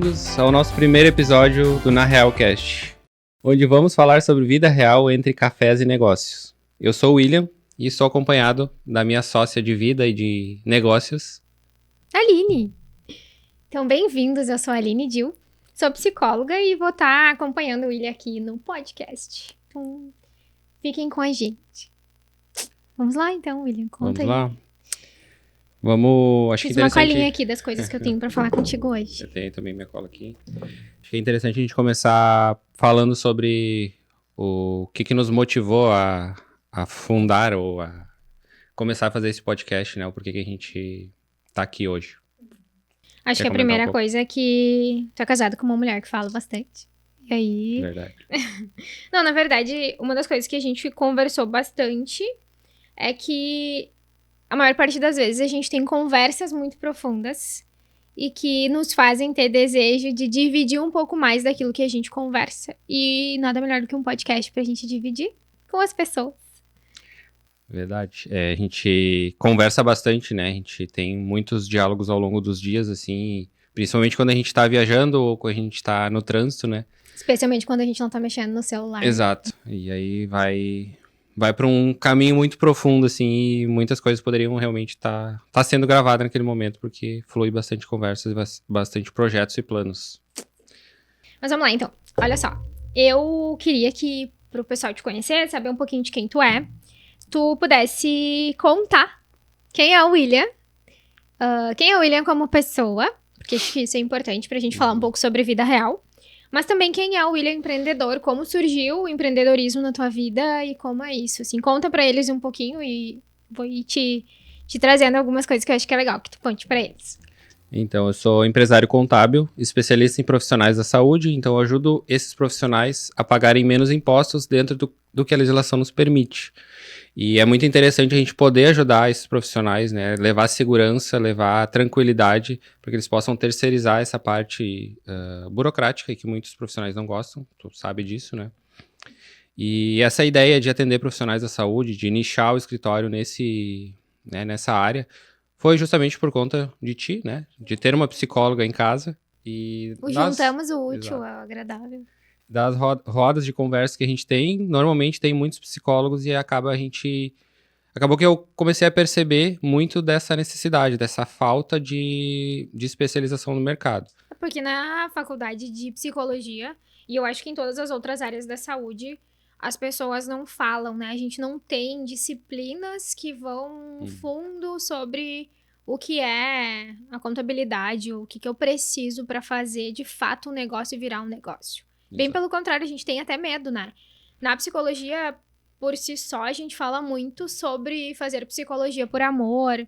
bem-vindos ao nosso primeiro episódio do Na Real Cast, onde vamos falar sobre vida real entre cafés e negócios. Eu sou o William e sou acompanhado da minha sócia de vida e de negócios, Aline. Então, bem-vindos, eu sou a Aline Dil, sou psicóloga e vou estar acompanhando o William aqui no podcast. Então, fiquem com a gente. Vamos lá então, William, conta aí. Vamos lá? Acho que Fiz é uma interessante... colinha aqui das coisas que eu tenho pra falar contigo hoje. Eu tenho também minha cola aqui. Acho que é interessante a gente começar falando sobre o que nos motivou a fundar ou a começar a fazer esse podcast, né? O porquê que a gente tá aqui hoje. Acho Quer que a comentar primeira um pouco? coisa é que tu é casado com uma mulher que fala bastante. E aí... Verdade. Não, na verdade, uma das coisas que a gente conversou bastante é que a maior parte das vezes a gente tem conversas muito profundas e que nos fazem ter desejo de dividir um pouco mais daquilo que a gente conversa. E nada melhor do que um podcast pra gente dividir com as pessoas. Verdade. A gente conversa bastante, né? A gente tem muitos diálogos ao longo dos dias, assim, principalmente quando a gente tá viajando ou quando a gente tá no trânsito, né? Especialmente quando a gente não tá mexendo no celular. Exato. E aí vai para um caminho muito profundo, assim, e muitas coisas poderiam realmente tá sendo gravadas naquele momento, porque flui bastante conversas, bastante projetos e planos. Mas vamos lá, então. Olha só. Eu queria que, pro pessoal te conhecer, saber um pouquinho de quem tu é, tu pudesse contar quem é o William. Quem é o William como pessoa, porque acho que isso é importante pra gente falar um pouco sobre vida real. Mas também quem é o William empreendedor, como surgiu o empreendedorismo na tua vida e como é isso. Assim, conta pra eles um pouquinho e vou ir te trazendo algumas coisas que eu acho que é legal que tu conte pra eles. Então, eu sou empresário contábil, especialista em profissionais da saúde, então eu ajudo esses profissionais a pagarem menos impostos dentro do que a legislação nos permite. E é muito interessante a gente poder ajudar esses profissionais, né, levar segurança, levar tranquilidade, para que eles possam terceirizar essa parte burocrática que muitos profissionais não gostam, tu sabe disso, né? E essa ideia de atender profissionais da saúde, de nichar o escritório nessa área, foi justamente por conta de ti, né? De ter uma psicóloga em casa e Juntamos o útil Exato. ao agradável. Das rodas de conversa que a gente tem, normalmente tem muitos psicólogos e acabou que eu comecei a perceber muito dessa necessidade, dessa falta de especialização no mercado. Porque na faculdade de psicologia, e eu acho que em todas as outras áreas da saúde, as pessoas não falam, né? A gente não tem disciplinas que vão fundo sobre o que é a contabilidade, o que eu preciso para fazer de fato um negócio virar um negócio. Bem Exato. pelo contrário, a gente tem até medo, né? Na psicologia, por si só, a gente fala muito sobre fazer psicologia por amor.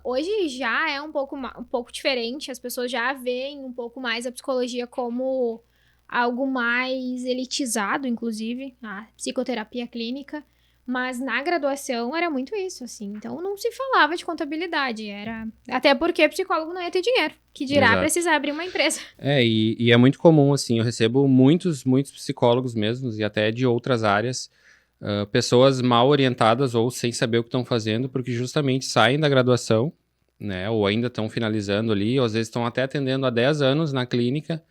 Hoje já é um pouco diferente, as pessoas já veem um pouco mais a psicologia como algo mais elitizado, inclusive, a psicoterapia clínica, mas na graduação era muito isso, assim, então não se falava de contabilidade, até porque psicólogo não ia ter dinheiro, que dirá Exato. precisar abrir uma empresa. E é muito comum, assim, eu recebo muitos psicólogos mesmos e até de outras áreas, pessoas mal orientadas ou sem saber o que estão fazendo, porque justamente saem da graduação, né, ou ainda estão finalizando ali, ou às vezes estão até atendendo há 10 anos na clínica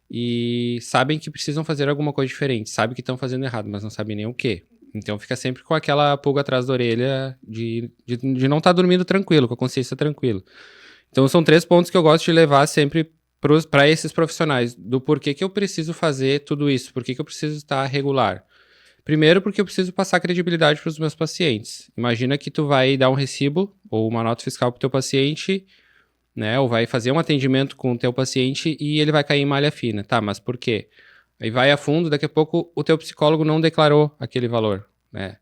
e sabem que precisam fazer alguma coisa diferente, sabem que estão fazendo errado, mas não sabem nem o quê. Então fica sempre com aquela pulga atrás da orelha de não estar dormindo tranquilo, com a consciência tranquila. Então são 3 pontos que eu gosto de levar sempre para esses profissionais, do porquê que eu preciso fazer tudo isso, por que eu preciso estar regular. Primeiro, porque eu preciso passar credibilidade para os meus pacientes. Imagina que tu vai dar um recibo ou uma nota fiscal para o teu paciente, né? Ou vai fazer um atendimento com o teu paciente e ele vai cair em malha fina. Tá, mas por quê? Aí vai a fundo, daqui a pouco o teu psicólogo não declarou aquele valor, né?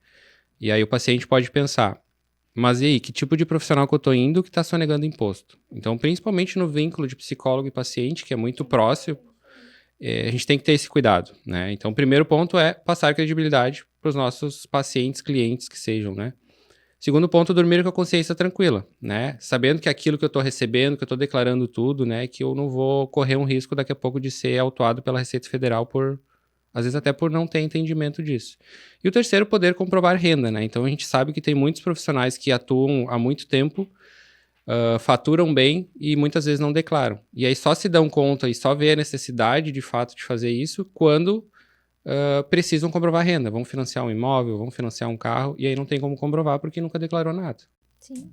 E aí o paciente pode pensar, mas e aí, que tipo de profissional que eu tô indo que tá sonegando imposto? Então, principalmente no vínculo de psicólogo e paciente, que é muito próximo, a gente tem que ter esse cuidado, né? Então, o primeiro ponto é passar credibilidade para os nossos pacientes, clientes que sejam, né? Segundo ponto, dormir com a consciência tranquila, né? Sabendo que aquilo que eu estou recebendo, que eu estou declarando tudo, né? Que eu não vou correr um risco daqui a pouco de ser autuado pela Receita Federal às vezes até por não ter entendimento disso. E o terceiro, poder comprovar renda, né? Então, a gente sabe que tem muitos profissionais que atuam há muito tempo faturam bem e muitas vezes não declaram. E aí só se dão conta e só vê a necessidade de fato de fazer isso quando precisam comprovar renda. Vão financiar um imóvel, vão financiar um carro, e aí não tem como comprovar porque nunca declarou nada. Sim,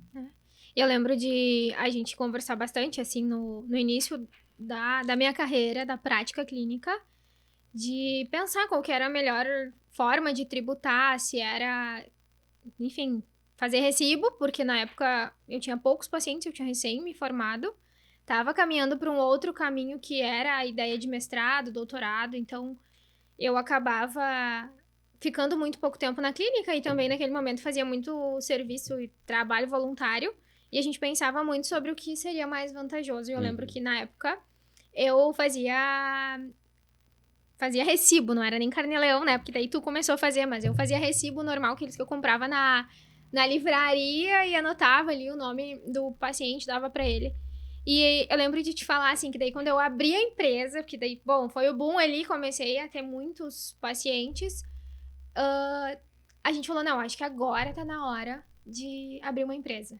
Eu lembro de a gente conversar bastante, assim, no início da minha carreira, da prática clínica, de pensar qual que era a melhor forma de tributar, se era, enfim, fazer recibo, porque na época eu tinha poucos pacientes, eu tinha recém me formado, estava caminhando para um outro caminho que era a ideia de mestrado, doutorado, então eu acabava ficando muito pouco tempo na clínica e também naquele momento fazia muito serviço e trabalho voluntário e a gente pensava muito sobre o que seria mais vantajoso. E eu lembro que na época eu fazia recibo, não era nem carnê-leão, né? Porque daí tu começou a fazer, mas eu fazia recibo normal, aqueles que eu comprava na livraria e anotava ali o nome do paciente, dava pra ele. E eu lembro de te falar, assim, que daí quando eu abri a empresa, porque daí, bom, foi o boom ali, comecei a ter muitos pacientes, a gente falou, não, acho que agora tá na hora de abrir uma empresa.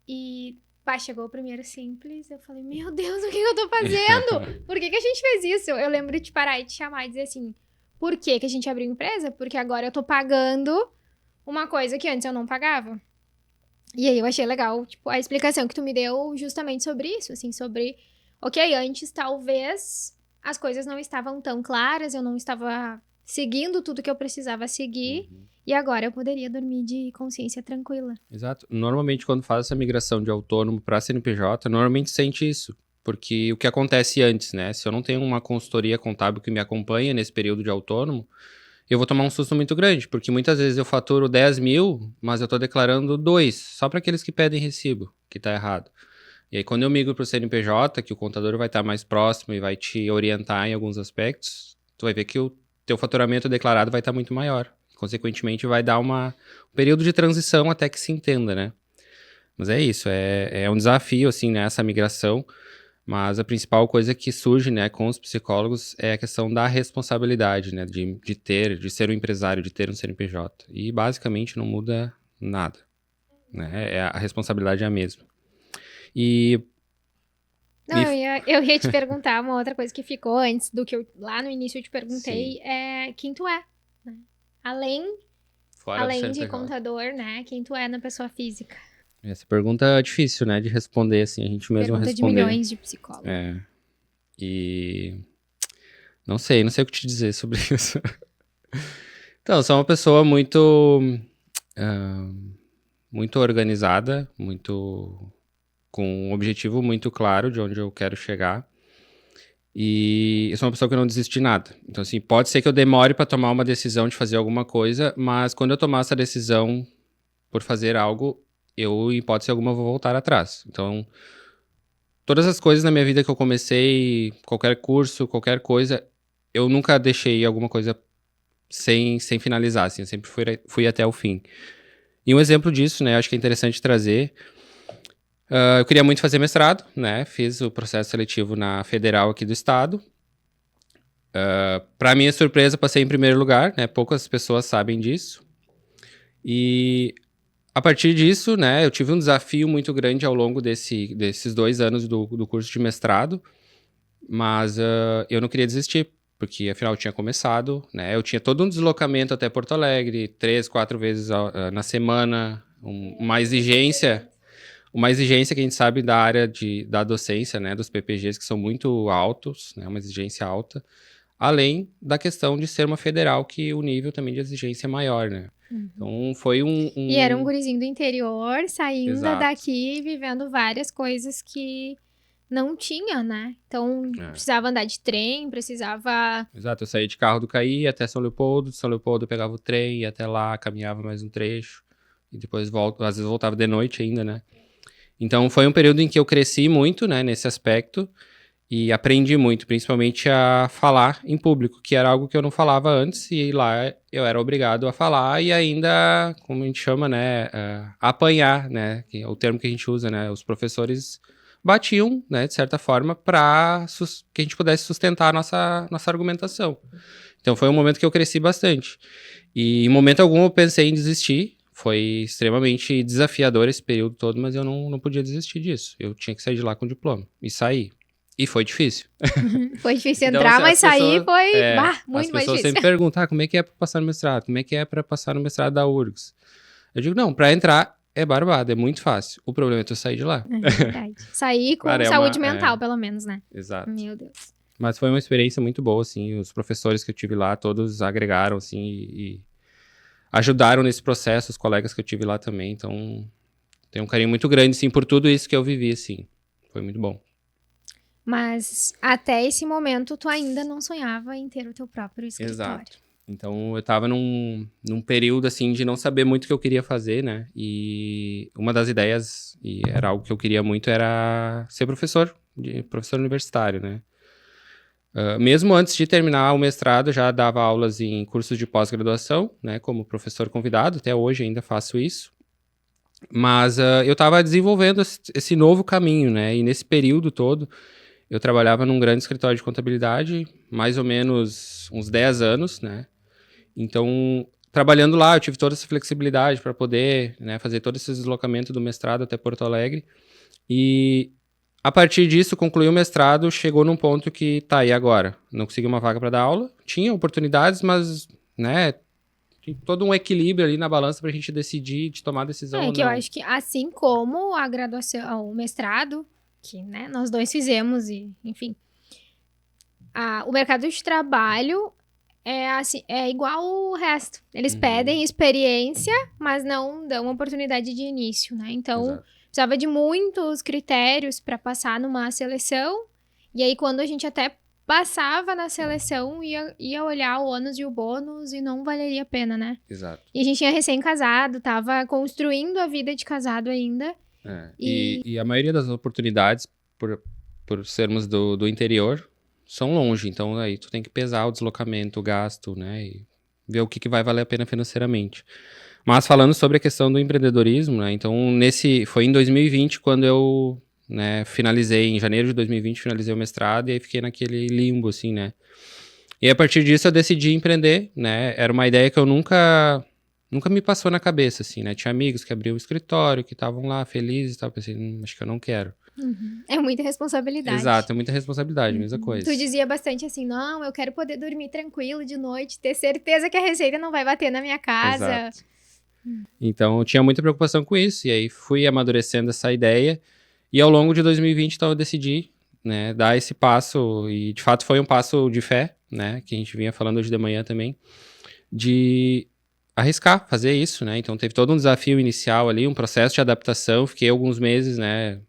E, pá, chegou o primeiro Simples, eu falei, meu Deus, o que eu tô fazendo? Por que a gente fez isso? Eu lembro de parar e te chamar e dizer assim, por que a gente abriu empresa? Porque agora eu tô pagando uma coisa que antes eu não pagava. E aí eu achei legal, tipo, a explicação que tu me deu justamente sobre isso, assim, sobre, ok, antes talvez as coisas não estavam tão claras, eu não estava seguindo tudo que eu precisava seguir, e agora eu poderia dormir de consciência tranquila. Exato. Normalmente quando faz essa migração de autônomo para CNPJ, normalmente sente isso, porque o que acontece antes, né? Se eu não tenho uma consultoria contábil que me acompanha nesse período de autônomo, eu vou tomar um susto muito grande, porque muitas vezes eu faturo 10 mil, mas eu tô declarando 2, só para aqueles que pedem recibo, que tá errado. E aí quando eu migro pro CNPJ, que o contador vai estar mais próximo e vai te orientar em alguns aspectos, tu vai ver que o teu faturamento declarado vai estar muito maior. Consequentemente, vai dar um período de transição até que se entenda, né? Mas é isso, é um desafio, assim, né, essa migração. Mas a principal coisa que surge, né, com os psicólogos é a questão da responsabilidade, né, de ser um empresário, de ter um CNPJ. E basicamente não muda nada, né, a responsabilidade é a mesma. E... Não, eu ia te perguntar uma outra coisa que ficou antes do que eu lá no início eu te perguntei, quem tu é, né? Além de contador, né, quem tu é na pessoa física. Essa pergunta é difícil, né, de responder, assim, a gente mesmo pergunta responder. De milhões de psicólogos. E não sei o que te dizer sobre isso. Então, eu sou uma pessoa muito organizada, com um objetivo muito claro de onde eu quero chegar. E eu sou uma pessoa que não desiste de nada. Então, assim, pode ser que eu demore para tomar uma decisão de fazer alguma coisa, mas quando eu tomar essa decisão por fazer algo, eu, em hipótese alguma, vou voltar atrás. Então, todas as coisas na minha vida que eu comecei, qualquer curso, qualquer coisa, eu nunca deixei alguma coisa sem finalizar, assim, eu sempre fui até o fim. E um exemplo disso, né, acho que é interessante trazer, eu queria muito fazer mestrado, né, fiz o processo seletivo na Federal aqui do estado. Para minha surpresa, passei em primeiro lugar, né, poucas pessoas sabem disso. E a partir disso, né, eu tive um desafio muito grande ao longo desses 2 anos do curso de mestrado, mas eu não queria desistir, porque afinal eu tinha começado, né, eu tinha todo um deslocamento até Porto Alegre, 3, 4 vezes na semana, uma exigência que a gente sabe da área da docência, né, dos PPGs, que são muito altos, né, uma exigência alta, além da questão de ser uma federal, que o nível também de exigência é maior, né. Então foi E era um gurizinho do interior, saindo Exato. daqui, vivendo várias coisas que não tinha, né? Então, precisava andar de trem, precisava... Exato, eu saía de carro do Caí até São Leopoldo, de São Leopoldo eu pegava o trem, ia até lá, caminhava mais um trecho, e depois às vezes voltava de noite ainda, né? Então foi um período em que eu cresci muito, né, nesse aspecto, e aprendi muito, principalmente a falar em público, que era algo que eu não falava antes, e lá eu era obrigado a falar e ainda, como a gente chama, né, apanhar, né, que é o termo que a gente usa, né, os professores batiam, né, de certa forma, para que a gente pudesse sustentar a nossa argumentação. Então foi um momento que eu cresci bastante. E em momento algum eu pensei em desistir, Foi extremamente desafiador esse período todo, mas eu não podia desistir disso. Eu tinha que sair de lá com o diploma e sair. E foi difícil. Foi difícil Então, entrar, assim, mas sair foi as muito mais pessoas difícil. sempre perguntam, como é que é pra passar no mestrado? Como é que é pra passar no mestrado da URGS? Eu digo, não, pra entrar é barbado, é muito fácil. O problema é tu sair de lá. É verdade. Sair com Claro, saúde mental, pelo menos, né? Exato. Meu Deus. Mas foi uma experiência muito boa, assim. Os professores que eu tive lá, todos agregaram, assim, e ajudaram nesse processo, os colegas que eu tive lá também. Então, tenho um carinho muito grande, sim, por tudo isso que eu vivi, assim. Foi muito bom. Mas até esse momento, tu ainda não sonhava em ter o teu próprio escritório. Exato. Então, eu tava num período, assim, de não saber muito o que eu queria fazer, né? E uma das ideias, e era algo que eu queria muito, era ser professor universitário, né? Mesmo antes de terminar o mestrado, eu já dava aulas em cursos de pós-graduação, né? Como professor convidado, até hoje ainda faço isso. Mas eu estava desenvolvendo esse novo caminho, né? E nesse período todo, eu trabalhava num grande escritório de contabilidade, mais ou menos uns 10 anos, né? Então, trabalhando lá, eu tive toda essa flexibilidade para poder, né, fazer todo esse deslocamento do mestrado até Porto Alegre. E a partir disso, concluí o mestrado, chegou num ponto que, tá, e agora? Não consegui uma vaga para dar aula, tinha oportunidades, mas, né, tem todo um equilíbrio ali na balança pra gente decidir, de tomar decisão ou que eu não. acho que assim como a graduação, o mestrado, que, né, nós dois fizemos e, enfim, o mercado de trabalho é assim, é igual o resto. Eles pedem experiência, mas não dão oportunidade de início, né? Então, Exato. precisava de muitos critérios para passar numa seleção. E aí, quando a gente até passava na seleção, ia olhar o ônus e o bônus e não valeria a pena, né? Exato. E a gente tinha recém-casado, tava construindo a vida de casado ainda. E a maioria das oportunidades, por sermos do interior, são longe. Então, aí tu tem que pesar o deslocamento, o gasto, né? E ver o que vai valer a pena financeiramente. Mas falando sobre a questão do empreendedorismo, né? Então, foi em 2020 quando eu, né, finalizei, em janeiro de 2020, finalizei o mestrado e aí fiquei naquele limbo, assim, né? E a partir disso eu decidi empreender, né? Era uma ideia que eu nunca me passou na cabeça, assim, né? Tinha amigos que abriam o escritório, que estavam lá felizes e tal. Pensei, acho que eu não quero. É muita responsabilidade. Exato, é muita responsabilidade, mesma coisa. Tu dizia bastante assim, não, eu quero poder dormir tranquilo de noite, ter certeza que a receita não vai bater na minha casa. Exato. Então, eu tinha muita preocupação com isso, e aí fui amadurecendo essa ideia, e ao longo de 2020, então, eu decidi, né, dar esse passo, e de fato foi um passo de fé, né, que a gente vinha falando hoje de manhã também, de arriscar, fazer isso, né, então teve todo um desafio inicial ali, um processo de adaptação, fiquei alguns meses, né,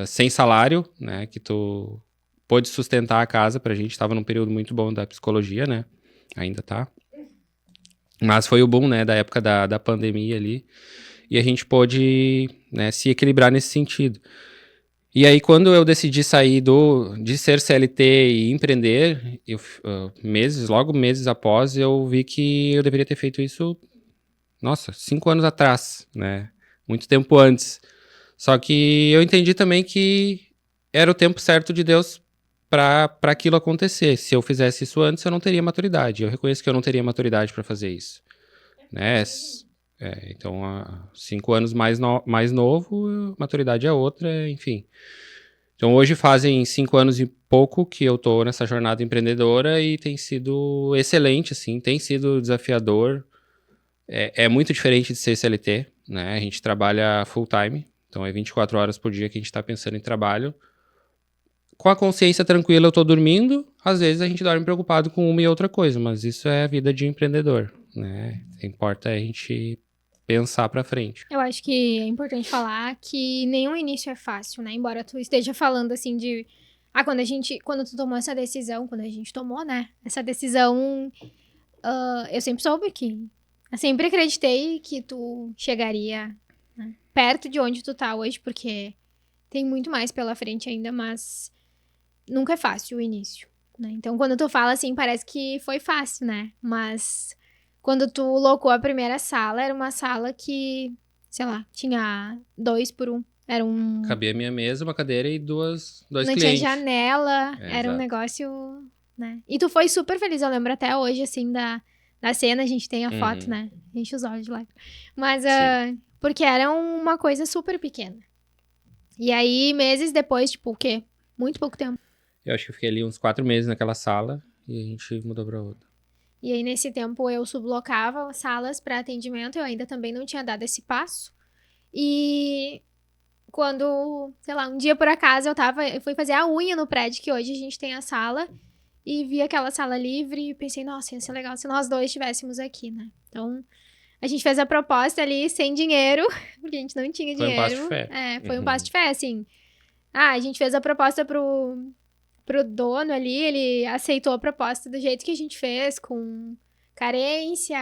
sem salário, né, que tu pôde sustentar a casa pra gente, tava num período muito bom da psicologia, né, ainda tá. Mas foi o boom, né, da época da pandemia ali, e a gente pôde, né, se equilibrar nesse sentido. E aí, quando eu decidi sair de ser CLT e empreender, logo meses após, eu vi que eu deveria ter feito isso, 5 anos atrás, né, muito tempo antes. Só que eu entendi também que era o tempo certo de Deus para aquilo acontecer. Se eu fizesse isso antes, eu não teria maturidade. Eu reconheço que eu não teria maturidade para fazer isso, né? Então, há 5 anos mais novo, maturidade é outra, enfim. Então, hoje fazem 5 anos e pouco que eu tô nessa jornada empreendedora e tem sido excelente, assim, tem sido desafiador. É muito diferente de ser CLT, né? A gente trabalha full time, então é 24 horas por dia que a gente tá pensando em trabalho. Com a consciência tranquila, eu tô dormindo. Às vezes a gente dorme preocupado com uma e outra coisa, mas isso é a vida de empreendedor, né? O que importa é a gente pensar pra frente. Eu acho que é importante falar que nenhum início é fácil, né? Embora tu esteja falando assim de... quando tu tomou essa decisão, quando a gente tomou, né? Essa decisão, eu sempre soube que... Eu sempre acreditei que tu chegaria, né, perto de onde tu tá hoje, porque tem muito mais pela frente ainda, mas nunca é fácil o início, né? Então, quando tu fala assim, parece que foi fácil, né? Mas quando tu locou a primeira sala, era uma sala que, sei lá, tinha 2 por 1. Era um... Cabia a minha mesa, uma cadeira e dois Não clientes. tinha janela, era um exato. negócio, né? E tu foi super feliz, eu lembro até hoje, assim, Da cena, a gente tem a foto, Uhum. né? Enche os olhos de lágrimas. Mas, Sim. porque era uma coisa super pequena. E aí, meses depois, tipo, o quê? Muito pouco tempo. Eu acho que eu fiquei ali uns 4 meses naquela sala e a gente mudou pra outra. E aí, nesse tempo, eu sublocava salas para atendimento. Eu ainda também não tinha dado esse passo. E quando, sei lá, um dia por acaso eu fui fazer a unha no prédio que hoje a gente tem a sala. E vi aquela sala livre e pensei, nossa, ia ser legal se nós dois estivéssemos aqui, né? Então, a gente fez a proposta ali sem dinheiro, porque a gente não tinha Foi um passo de dinheiro. fé. Foi um Uhum. passo de fé, assim. A gente fez a proposta pro dono ali, ele aceitou a proposta do jeito que a gente fez, com carência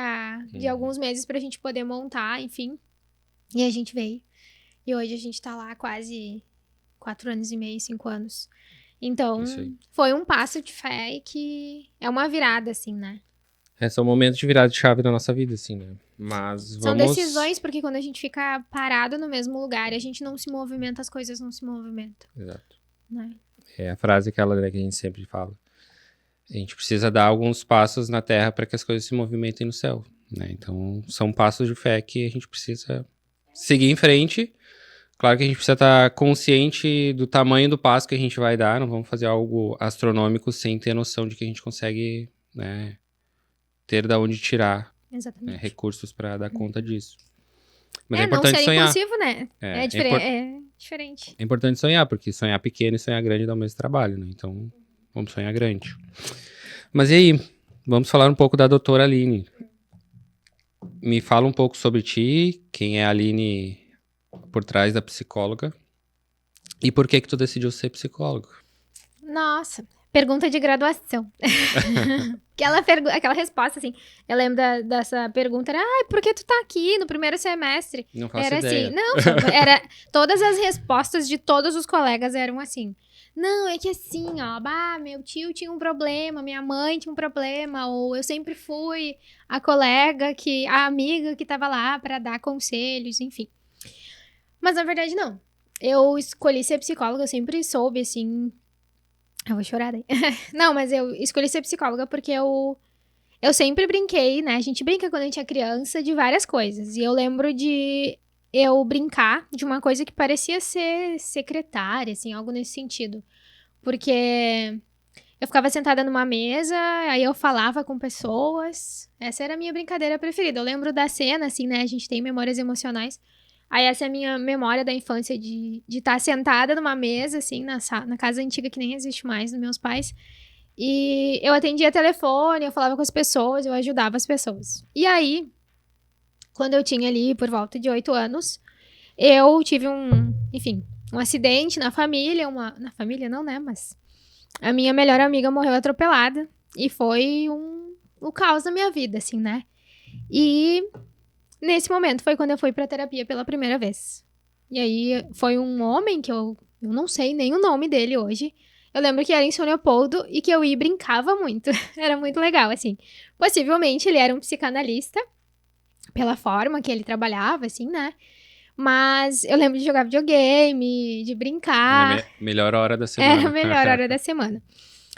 de alguns meses pra gente poder montar, enfim. E a gente veio. E hoje a gente tá lá há quase 4 anos e meio, 5 anos. Então, Isso aí. foi um passo de fé e que é uma virada, assim, né? Esse é um momento de virada de chave da nossa vida, assim, né? Mas São vamos... decisões, porque quando a gente fica parado no mesmo lugar e a gente não se movimenta, as coisas não se movimentam, Exato. né? É a frase aquela, né, que a gente sempre fala. A gente precisa dar alguns passos na terra para que as coisas se movimentem no céu, né? Então, são passos de fé que a gente precisa seguir em frente. Claro que a gente precisa estar consciente do tamanho do passo que a gente vai dar. Não vamos fazer algo astronômico sem ter noção de que a gente consegue, né, ter da onde tirar, né, Exatamente. recursos para dar conta disso. Mas é não importante ser sonhar. impulsivo, né? É, É diferente. É importante sonhar, porque sonhar pequeno e sonhar grande dá o mesmo trabalho, né? Então, vamos sonhar grande. Mas e aí? Vamos falar um pouco da doutora Aline. Me fala um pouco sobre ti, quem é a Aline por trás da psicóloga e por que tu decidiu ser psicólogo. Nossa, pergunta de graduação. Aquela resposta, assim, eu lembro dessa pergunta, era, por que tu tá aqui no primeiro semestre? Não faço Era ideia. assim, não, todas as respostas de todos os colegas eram assim. Não, é que assim, ó, meu tio tinha um problema, minha mãe tinha um problema, ou eu sempre fui a amiga que tava lá pra dar conselhos, enfim. Mas na verdade, não. Eu escolhi ser psicóloga, eu sempre soube, assim. Eu vou chorar daí. Não, mas eu escolhi ser psicóloga porque eu sempre brinquei, né? A gente brinca quando a gente é criança de várias coisas. E eu lembro de eu brincar de uma coisa que parecia ser secretária, assim, algo nesse sentido. Porque eu ficava sentada numa mesa, aí eu falava com pessoas. Essa era a minha brincadeira preferida. Eu lembro da cena, assim, né? A gente tem memórias emocionais. Aí essa é a minha memória da infância de estar sentada numa mesa, assim, na casa antiga que nem existe mais, dos meus pais. E eu atendia telefone, eu falava com as pessoas, eu ajudava as pessoas. E aí, quando eu tinha ali por volta de 8 anos, eu tive um acidente na família, na família não, né, mas a minha melhor amiga morreu atropelada e foi o caos da minha vida, assim, né? E nesse momento foi quando eu fui pra terapia pela primeira vez. E aí foi um homem que eu não sei nem o nome dele hoje. Eu lembro que era em São Leopoldo e que eu ia e brincava muito. Era muito legal, assim. Possivelmente ele era um psicanalista, pela forma que ele trabalhava, assim, né? Mas eu lembro de jogar videogame, de brincar. Melhor hora da semana. Era a melhor hora da semana.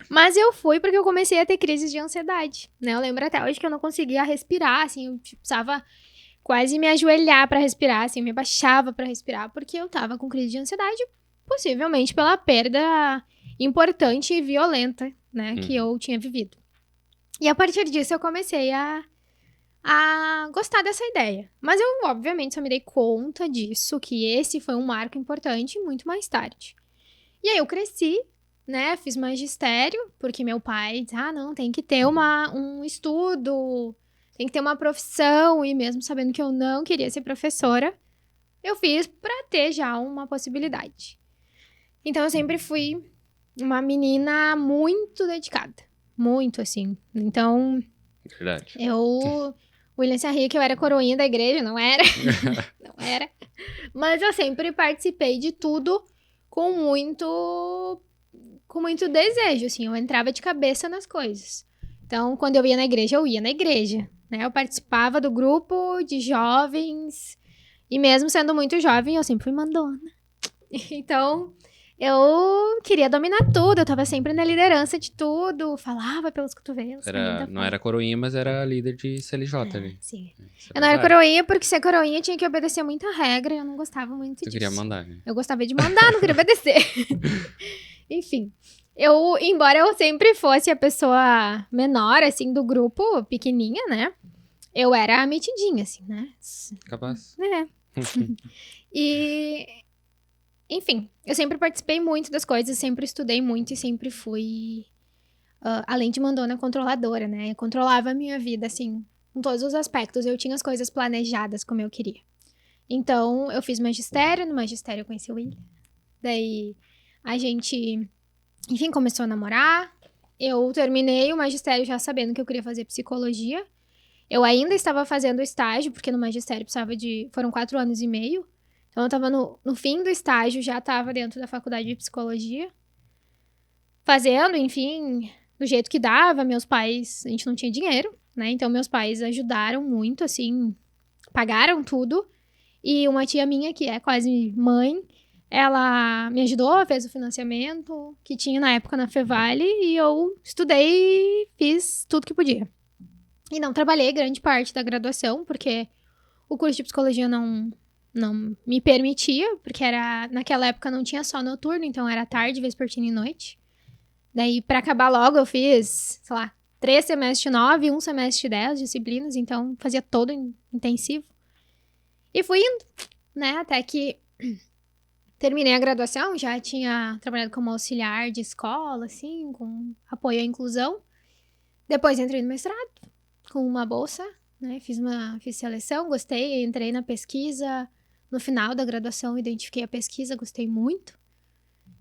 Mas eu fui porque eu comecei a ter crises de ansiedade, né? Eu lembro até hoje que eu não conseguia respirar, assim, eu precisava quase me ajoelhar pra respirar, assim, eu me abaixava pra respirar, porque eu tava com crise de ansiedade, possivelmente pela perda importante e violenta, né, que eu tinha vivido. E a partir disso eu comecei a gostar dessa ideia. Mas eu, obviamente, só me dei conta disso, que esse foi um marco importante muito mais tarde. E aí eu cresci, né, fiz magistério, porque meu pai disse, não, tem que ter um estudo, tem que ter uma profissão, e mesmo sabendo que eu não queria ser professora, eu fiz pra ter já uma possibilidade. Então eu sempre fui uma menina muito dedicada, muito assim. Então, Verdade. o William se ria que eu era coroinha da igreja, não era. Não era. Mas eu sempre participei de tudo com muito desejo, assim. Eu entrava de cabeça nas coisas. Então, quando eu ia na igreja, né? Eu participava do grupo de jovens. E mesmo sendo muito jovem, eu sempre fui mandona. Então, Eu queria dominar tudo, eu tava sempre na liderança de tudo, falava pelos cotovelos. Não era coroinha, mas era líder de CLJ ali. Sim. Isso Eu não era verdade. coroinha, porque ser coroinha tinha que obedecer muita regra e eu não gostava muito Tu disso. queria mandar, né? Eu gostava de mandar, não queria obedecer. Enfim, embora eu sempre fosse a pessoa menor, assim, do grupo, pequenininha, né? Eu era metidinha, assim, né? Capaz. É. E, enfim, eu sempre participei muito das coisas, sempre estudei muito e sempre fui, além de mandona, controladora, né? Eu controlava a minha vida, assim, em todos os aspectos. Eu tinha as coisas planejadas como eu queria. Então, eu fiz magistério, no magistério eu conheci o William. Daí, a gente, enfim, começou a namorar. Eu terminei o magistério já sabendo que eu queria fazer psicologia. Eu ainda estava fazendo estágio, porque no magistério precisava de... Foram 4 anos e meio. Então, eu estava no fim do estágio, já estava dentro da faculdade de psicologia. Fazendo, enfim, do jeito que dava. Meus pais... A gente não tinha dinheiro, né? Então, meus pais ajudaram muito, assim... Pagaram tudo. E uma tia minha, que é quase mãe, ela me ajudou, fez o financiamento que tinha na época na Fevale. E eu estudei e fiz tudo que podia. E não trabalhei grande parte da graduação, porque o curso de psicologia não me permitia, porque naquela época não tinha só noturno, então era tarde, vespertina e noite. Daí, pra acabar logo, eu fiz, sei lá, 3 semestres de 9, 1 semestre de 10 disciplinas, então fazia todo intensivo. E fui indo, né, até que terminei a graduação, já tinha trabalhado como auxiliar de escola, assim, com apoio à inclusão. Depois entrei no mestrado, com uma bolsa, né? Fiz seleção, gostei, entrei na pesquisa. No final da graduação, identifiquei a pesquisa, gostei muito.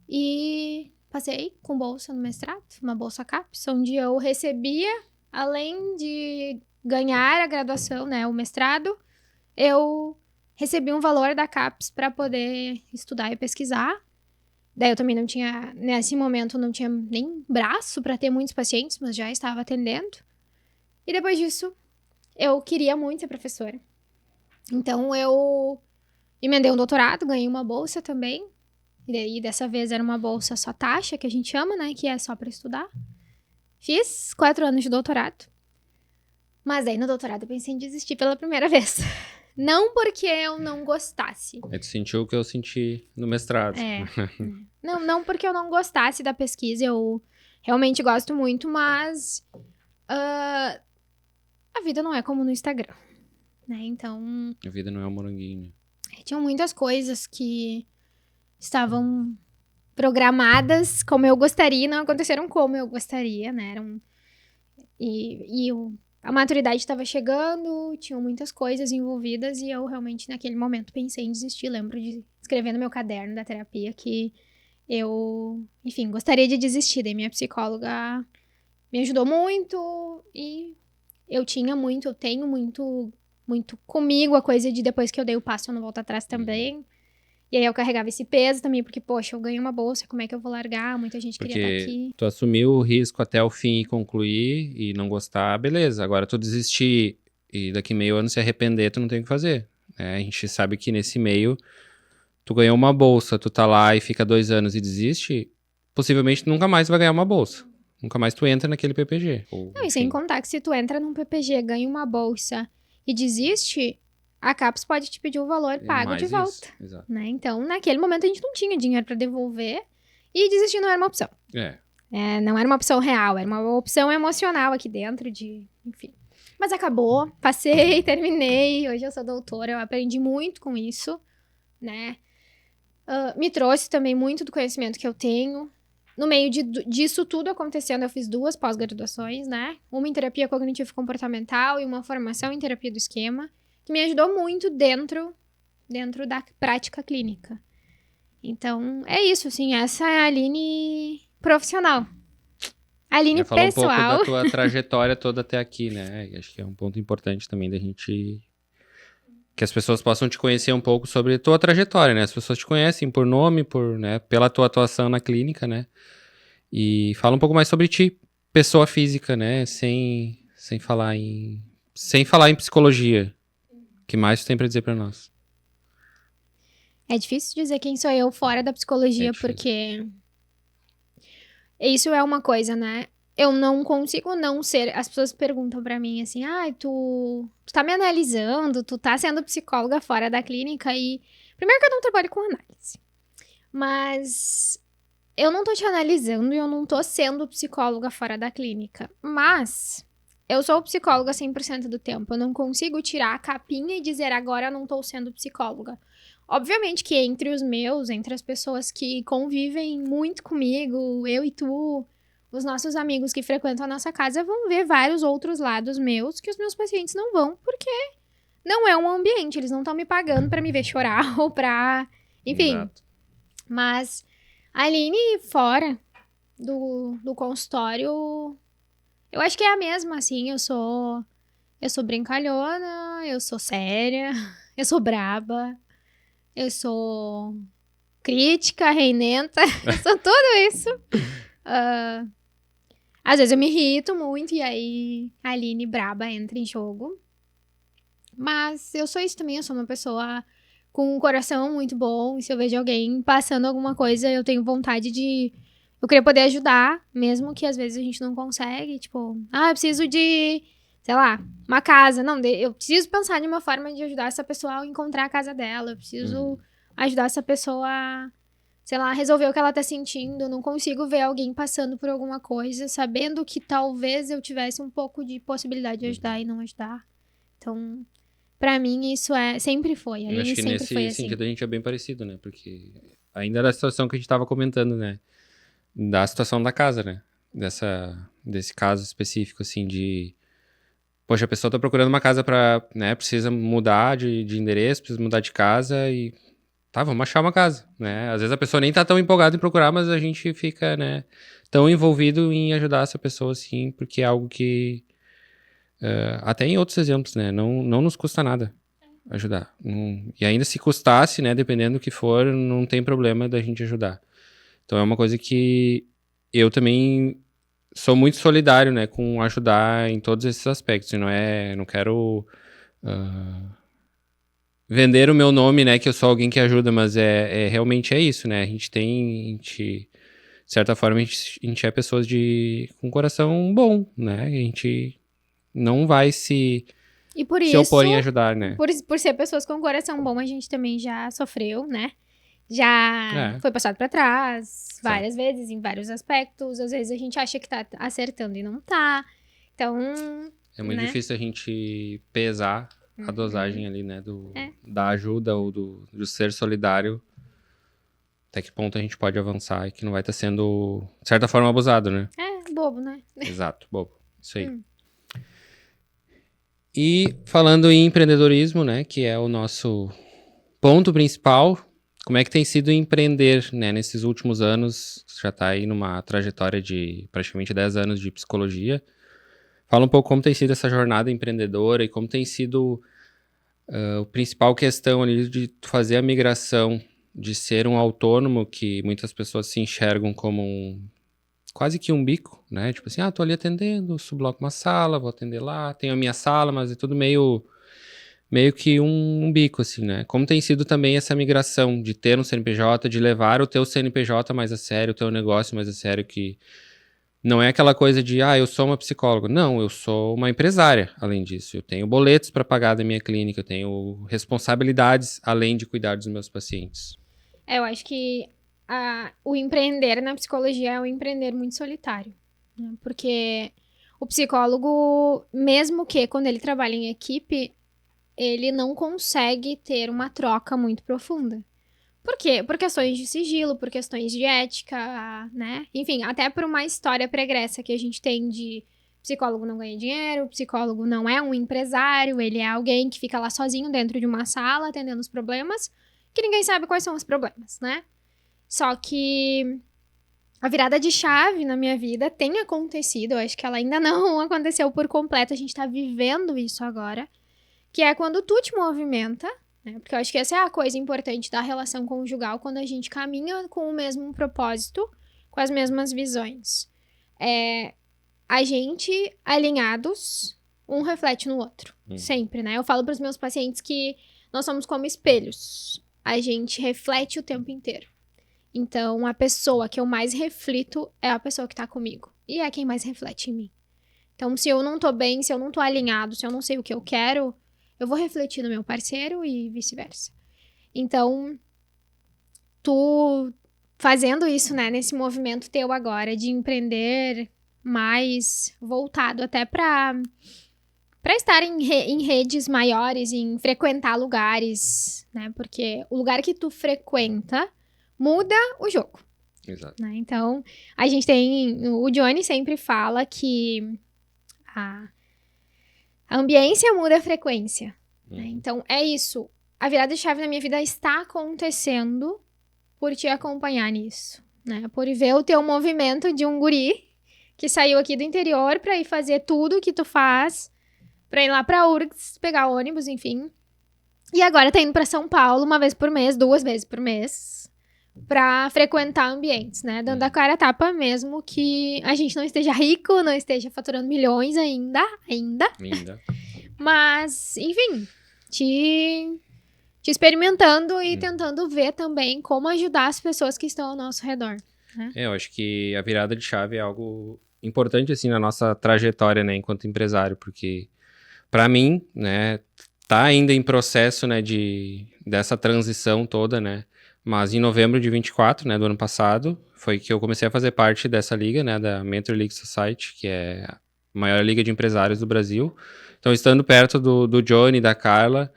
E passei com bolsa no mestrado, uma bolsa CAPES, onde eu recebia, além de ganhar a graduação, né, o mestrado, eu recebi um valor da CAPES para poder estudar e pesquisar. Daí eu também não tinha, nesse momento, não tinha nem braço para ter muitos pacientes, mas já estava atendendo. E depois disso, eu queria muito ser professora. Então, eu emendei um doutorado, ganhei uma bolsa também. E daí, dessa vez, era uma bolsa só taxa, que a gente chama, né? Que é só pra estudar. Fiz 4 anos de doutorado. Mas aí, no doutorado, eu pensei em desistir pela primeira vez. Não porque eu não gostasse. Aí tu sentiu o que eu senti no mestrado. Não porque eu não gostasse da pesquisa. Eu realmente gosto muito, mas... a vida não é como no Instagram, né? Então, A vida não é um moranguinho, né? tinham muitas coisas que estavam programadas como eu gostaria e não aconteceram como eu gostaria, né? A maturidade estava chegando, tinham muitas coisas envolvidas e eu realmente naquele momento pensei em desistir. Lembro de escrever no meu caderno da terapia que eu, enfim, gostaria de desistir. Daí minha psicóloga me ajudou muito e eu tenho muito comigo a coisa de depois que eu dei o passo eu não volto atrás também. E aí eu carregava esse peso também, porque, poxa, eu ganhei uma bolsa, como é que eu vou largar? Muita gente queria estar aqui. Tu assumiu o risco até o fim e concluir e não gostar, beleza. Agora tu desistir e daqui meio ano se arrepender, tu não tem o que fazer. A gente sabe que nesse meio, tu ganhou uma bolsa, tu tá lá e fica 2 anos e desiste, possivelmente tu nunca mais vai ganhar uma bolsa. Nunca mais tu entra naquele PPG. Não, e sem contar que se tu entra num PPG, ganha uma bolsa e desiste, a CAPES pode te pedir o valor pago de volta. Exato. Né? Então, naquele momento, a gente não tinha dinheiro pra devolver e desistir não era uma opção. Não era uma opção real, era uma opção emocional aqui dentro enfim. Mas acabou, passei, terminei, hoje eu sou doutora, eu aprendi muito com isso, né? Me trouxe também muito do conhecimento que eu tenho. No meio disso tudo acontecendo, eu fiz 2 pós-graduações, né? Uma em terapia cognitivo-comportamental e uma formação em terapia do esquema, que me ajudou muito dentro da prática clínica. Então, é isso, assim, essa é a Aline profissional. A Aline pessoal. Falou um pouco da tua trajetória toda até aqui, né? Acho que é um ponto importante também da gente... Que as pessoas possam te conhecer um pouco sobre a tua trajetória, né? As pessoas te conhecem por nome, né? Pela tua atuação na clínica, né? E fala um pouco mais sobre ti, pessoa física, né? Sem falar em psicologia. O que mais tu tem pra dizer pra nós? É difícil dizer quem sou eu fora da psicologia, porque isso é uma coisa, né? Eu não consigo não ser... As pessoas perguntam pra mim assim, tu tá me analisando, tu tá sendo psicóloga fora da clínica e... Primeiro que eu não trabalho com análise, mas eu não tô te analisando e eu não tô sendo psicóloga fora da clínica, mas eu sou psicóloga 100% do tempo, eu não consigo tirar a capinha e dizer agora eu não tô sendo psicóloga. Obviamente que entre as pessoas que convivem muito comigo, eu e tu, os nossos amigos que frequentam a nossa casa vão ver vários outros lados meus que os meus pacientes não vão, porque não é um ambiente, eles não estão me pagando pra me ver chorar ou pra... Enfim. Exato. Mas a Aline, fora do consultório, eu acho que é a mesma, assim, eu sou brincalhona, eu sou séria, eu sou braba, eu sou crítica, reinenta, eu sou tudo isso. Às vezes eu me irrito muito e aí a Aline braba entra em jogo. Mas eu sou isso também, eu sou uma pessoa com um coração muito bom. E se eu vejo alguém passando alguma coisa, eu tenho vontade de... Eu queria poder ajudar, mesmo que às vezes a gente não consegue. Tipo, eu preciso de, sei lá, uma casa. Não, eu preciso pensar de uma forma de ajudar essa pessoa a encontrar a casa dela. Eu preciso ajudar essa pessoa a, sei lá, resolver o que ela tá sentindo. Eu não consigo ver alguém passando por alguma coisa, sabendo que talvez eu tivesse um pouco de possibilidade de ajudar e não ajudar. Então, pra mim, isso sempre foi. Eu acho que sempre nesse foi assim. sentido a gente é bem parecido, né? Porque ainda da situação que a gente tava comentando, né? Da situação da casa, né? Desse caso específico, assim, de... Poxa, a pessoa tá procurando uma casa pra, né? Precisa mudar de endereço, precisa mudar de casa e... Tá, vamos achar uma casa, né? Às vezes a pessoa nem tá tão empolgada em procurar, mas a gente fica, né? Tão envolvido em ajudar essa pessoa, assim, porque é algo que... até em outros exemplos, né? Não nos custa nada ajudar. E ainda se custasse, né? Dependendo do que for, não tem problema da gente ajudar. Então é uma coisa que eu também sou muito solidário, né? Com ajudar em todos esses aspectos. E não quero vender o meu nome, né? Que eu sou alguém que ajuda, mas realmente é isso, né? De certa forma, a gente é pessoas com coração bom, né? A gente não vai se opor em ajudar, né? Por ser pessoas com coração bom, a gente também já sofreu, né? Já foi passado pra trás várias vezes, em vários aspectos. Às vezes a gente acha que tá acertando e não tá. Então, é muito difícil a gente pesar a dosagem ali, né? Da ajuda ou do ser solidário. Até que ponto a gente pode avançar e que não vai estar sendo, de certa forma, abusado, né? Bobo, né? Exato, bobo. Isso aí. E falando em empreendedorismo, né? Que é o nosso ponto principal. Como é que tem sido empreender, né, nesses últimos anos? Você já está aí numa trajetória de praticamente 10 anos de psicologia. Fala um pouco como tem sido essa jornada empreendedora e como tem sido a principal questão ali de fazer a migração de ser um autônomo, que muitas pessoas se enxergam como quase que um bico, né? Tipo assim, tô ali atendendo, subloco uma sala, vou atender lá, tenho a minha sala, mas é tudo meio que um bico, assim, né? Como tem sido também essa migração de ter um CNPJ, de levar o teu CNPJ mais a sério, o teu negócio mais a sério, que não é aquela coisa de, eu sou uma psicóloga. Não, eu sou uma empresária, além disso. Eu tenho boletos para pagar da minha clínica, eu tenho responsabilidades, além de cuidar dos meus pacientes. Eu acho que o empreender na psicologia é um empreender muito solitário, né? Porque o psicólogo, mesmo que quando ele trabalha em equipe, ele não consegue ter uma troca muito profunda. Por quê? Por questões de sigilo, por questões de ética, né? Enfim, até por uma história pregressa que a gente tem de psicólogo não ganha dinheiro, psicólogo não é um empresário, ele é alguém que fica lá sozinho dentro de uma sala atendendo os problemas, que ninguém sabe quais são os problemas, né? Só que a virada de chave na minha vida tem acontecido, eu acho que ela ainda não aconteceu por completo, a gente tá vivendo isso agora, que é quando tu te movimenta, né? Porque eu acho que essa é a coisa importante da relação conjugal, quando a gente caminha com o mesmo propósito, com as mesmas visões. A gente, alinhados, um reflete no outro. Sempre, né? Eu falo pros meus pacientes que nós somos como espelhos. a gente reflete o tempo inteiro. Então, a pessoa que eu mais reflito é a pessoa que tá comigo. E é quem mais reflete em mim. Então, se eu não tô bem, se eu não tô alinhado, se eu não sei o que eu quero, eu vou refletir no meu parceiro e vice-versa. Então, tu fazendo isso, né, nesse movimento teu agora de empreender mais voltado até pra estar em redes maiores, em frequentar lugares, né? Porque o lugar que tu frequenta muda o jogo. Exato. Né? Então, a gente tem... O Johnny sempre fala que a ambiência muda a frequência. Né? Então, é isso. A virada de chave na minha vida está acontecendo por te acompanhar nisso. Né? Por ver o teu movimento de um guri que saiu aqui do interior pra ir fazer tudo que tu faz, pra ir lá pra URGS, pegar ônibus, enfim. E agora tá indo pra São Paulo uma vez por mês, 2 vezes por mês, pra frequentar ambientes, né? Dando a cara a tapa mesmo que a gente não esteja rico, não esteja faturando milhões ainda. Mas, enfim, te experimentando e tentando ver também como ajudar as pessoas que estão ao nosso redor. Né? Eu acho que a virada de chave é algo importante, assim, na nossa trajetória, né, enquanto empresário, porque, para mim, né, tá ainda em processo, né, dessa transição toda, né, mas em novembro de 24, né, do ano passado, foi que eu comecei a fazer parte dessa liga, né, da Mentor League Society, que é a maior liga de empresários do Brasil. Então, estando perto do Johnny e da Carla,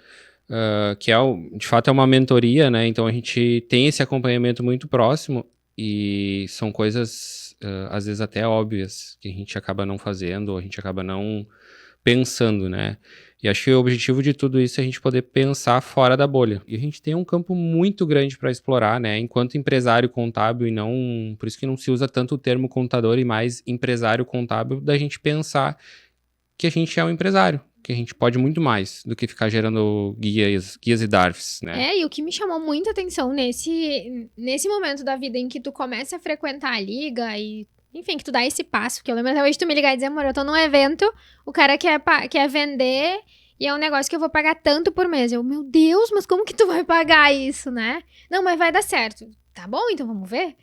que de fato é uma mentoria, né, então a gente tem esse acompanhamento muito próximo e são coisas, às vezes até óbvias, que a gente acaba não fazendo, ou a gente acaba não pensando, né? E acho que o objetivo de tudo isso é a gente poder pensar fora da bolha. E a gente tem um campo muito grande para explorar, né? Enquanto empresário contábil e não... Por isso que não se usa tanto o termo contador e mais empresário contábil, da gente pensar que a gente é um empresário, que a gente pode muito mais do que ficar gerando guias e DARFs, né? E o que me chamou muita atenção nesse momento da vida em que tu começa a frequentar a liga e, enfim, que tu dá esse passo, que eu lembro até hoje tu me ligar e dizer, amor, eu tô num evento, o cara quer vender e é um negócio que eu vou pagar tanto por mês. Eu, meu Deus, mas como que tu vai pagar isso, né? Não, mas vai dar certo. Tá bom, então vamos ver?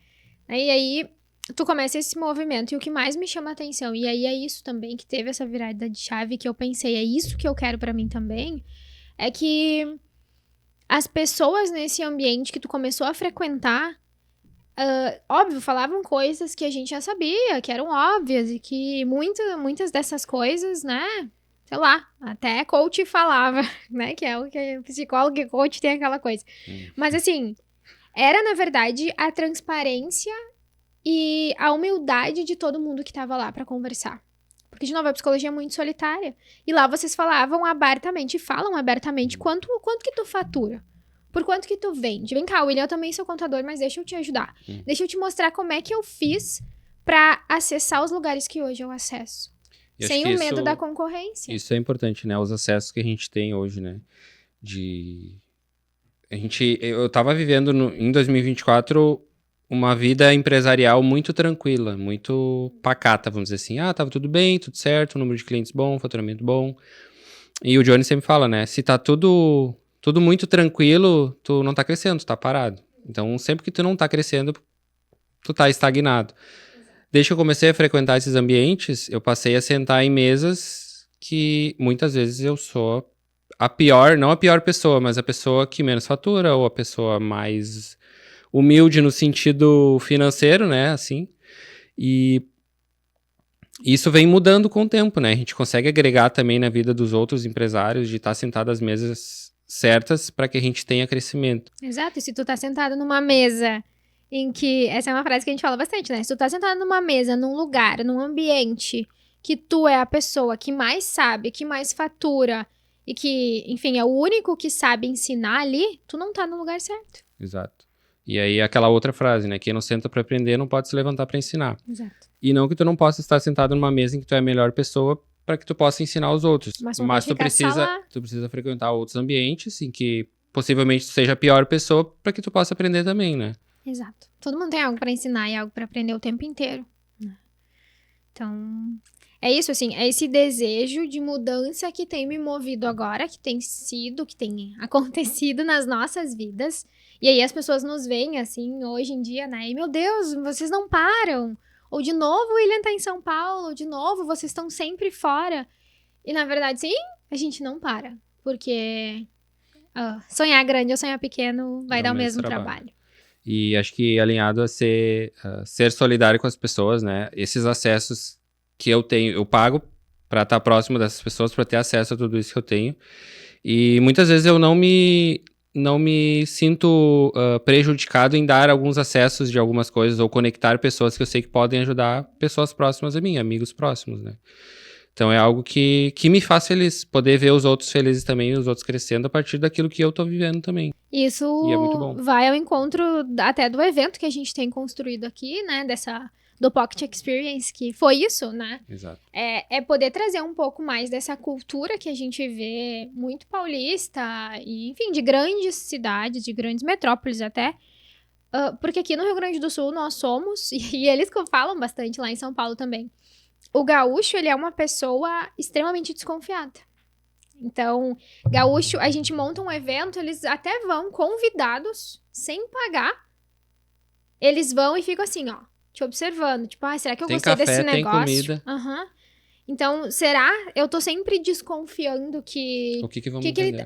E aí tu começa esse movimento e o que mais me chama a atenção, e aí é isso também que teve essa virada de chave que eu pensei, é isso que eu quero pra mim também, é que as pessoas nesse ambiente que tu começou a frequentar, óbvio, falavam coisas que a gente já sabia, que eram óbvias, e que muitas dessas coisas, né, sei lá, até coach falava, né, que é o que psicólogo e coach tem aquela coisa. Mas assim, era na verdade a transparência e a humildade de todo mundo que tava lá pra conversar. Porque, de novo, a psicologia é muito solitária. E lá vocês falavam abertamente, falam abertamente, quanto que tu fatura? Por quanto que tu vende? Vem cá, William, eu também sou contador, mas deixa eu te ajudar. Deixa eu te mostrar como é que eu fiz pra acessar os lugares que hoje eu acesso. Sem o medo da concorrência. Isso é importante, né? Os acessos que a gente tem hoje, né? Eu tava vivendo em 2024... uma vida empresarial muito tranquila, muito pacata, vamos dizer assim. Tava tudo bem, tudo certo, número de clientes bom, faturamento bom. E o Johnny sempre fala, né? Se tá tudo muito tranquilo, tu não tá crescendo, tu tá parado. Então, sempre que tu não tá crescendo, tu tá estagnado. Desde que eu comecei a frequentar esses ambientes, eu passei a sentar em mesas que muitas vezes eu sou não a pior pessoa, mas a pessoa que menos fatura, ou a pessoa mais humilde no sentido financeiro, né, assim, e isso vem mudando com o tempo, né, a gente consegue agregar também na vida dos outros empresários de estar sentado às mesas certas para que a gente tenha crescimento. Exato, e se tu tá sentado numa mesa em que, essa é uma frase que a gente fala bastante, né, se tu tá sentado numa mesa, num lugar, num ambiente que tu é a pessoa que mais sabe, que mais fatura e que, enfim, é o único que sabe ensinar ali, tu não tá no lugar certo. Exato. E aí aquela outra frase, né? Quem não senta pra aprender não pode se levantar pra ensinar. Exato. E não que tu não possa estar sentado numa mesa em que tu é a melhor pessoa para que tu possa ensinar os outros. Mas tu precisa frequentar outros ambientes em que possivelmente tu seja a pior pessoa para que tu possa aprender também, né? Exato. Todo mundo tem algo pra ensinar e algo pra aprender o tempo inteiro. Né? Então, é isso, assim, é esse desejo de mudança que tem me movido agora, que tem acontecido nas nossas vidas. E aí as pessoas nos veem, assim, hoje em dia, né? E, meu Deus, vocês não param. Ou de novo o William tá em São Paulo, ou de novo vocês estão sempre fora. E na verdade, sim, a gente não para. Porque sonhar grande ou sonhar pequeno vai dar o mesmo trabalho. E acho que alinhado a ser solidário com as pessoas, né? Esses acessos que eu tenho, eu pago para estar próximo dessas pessoas, para ter acesso a tudo isso que eu tenho. E muitas vezes eu não me sinto prejudicado em dar alguns acessos de algumas coisas ou conectar pessoas que eu sei que podem ajudar pessoas próximas a mim, amigos próximos, né? Então é algo que me faz feliz, poder ver os outros felizes também, os outros crescendo a partir daquilo que eu tô vivendo também. Isso E é muito bom. vai ao encontro até do evento que a gente tem construído aqui, né? Do Pocket Experience, que foi isso, né? Exato. É poder trazer um pouco mais dessa cultura que a gente vê muito paulista, e, enfim, de grandes cidades, de grandes metrópoles até. Porque aqui no Rio Grande do Sul nós somos, e eles falam bastante lá em São Paulo também. O gaúcho, ele é uma pessoa extremamente desconfiada. Então, gaúcho, a gente monta um evento, eles até vão convidados, sem pagar. Eles vão e ficam assim, ó, te observando. Tipo, será que eu gostei desse negócio? Tem comida. Uhum. Então, será? Eu tô sempre desconfiando que... O que vamos vender?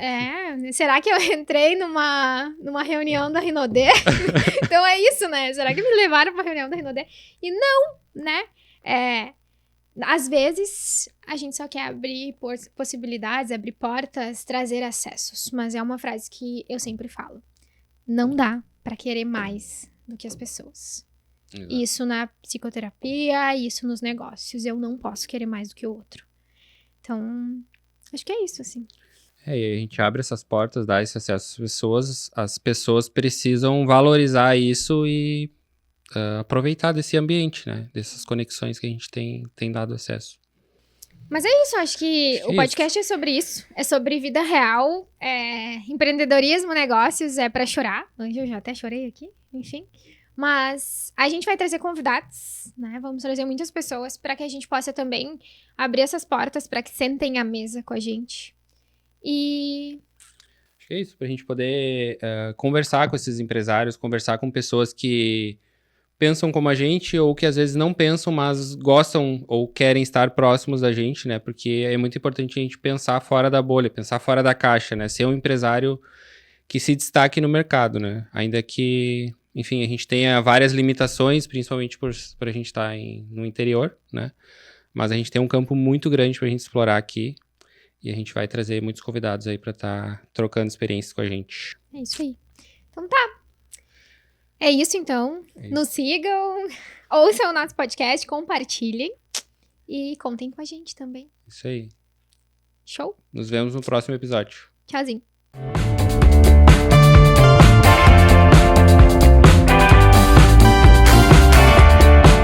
Será que eu entrei numa reunião da Rinodê? Então é isso, né? Será que me levaram pra reunião da Rinodê? E não, né? Às vezes, a gente só quer abrir possibilidades, abrir portas, trazer acessos. Mas é uma frase que eu sempre falo. Não dá pra querer mais do que as pessoas. Exato. Isso na psicoterapia, isso nos negócios. Eu não posso querer mais do que o outro. Então, acho que é isso, assim. E a gente abre essas portas, dá esse acesso às pessoas. As pessoas precisam valorizar isso e aproveitar desse ambiente, né? Dessas conexões que a gente tem dado acesso. Mas é isso, acho que o podcast é sobre isso. É sobre vida real, empreendedorismo, negócios, é pra chorar. Hoje eu já até chorei aqui, enfim. Mas a gente vai trazer convidados, né? Vamos trazer muitas pessoas para que a gente possa também abrir essas portas para que sentem à mesa com a gente. E... acho que é isso, pra gente poder conversar com esses empresários, conversar com pessoas que pensam como a gente ou que às vezes não pensam, mas gostam ou querem estar próximos da gente, né? Porque é muito importante a gente pensar fora da bolha, pensar fora da caixa, né? Ser um empresário que se destaque no mercado, né? Ainda que, enfim, a gente tenha várias limitações, principalmente por a gente estar no interior, né? Mas a gente tem um campo muito grande pra gente explorar aqui e a gente vai trazer muitos convidados aí pra estar trocando experiências com a gente. é isso aí. Então tá. É isso, então. Nos sigam, ouçam o nosso podcast, compartilhem e contem com a gente também. Isso aí. Show? Nos vemos no próximo episódio. Tchauzinho.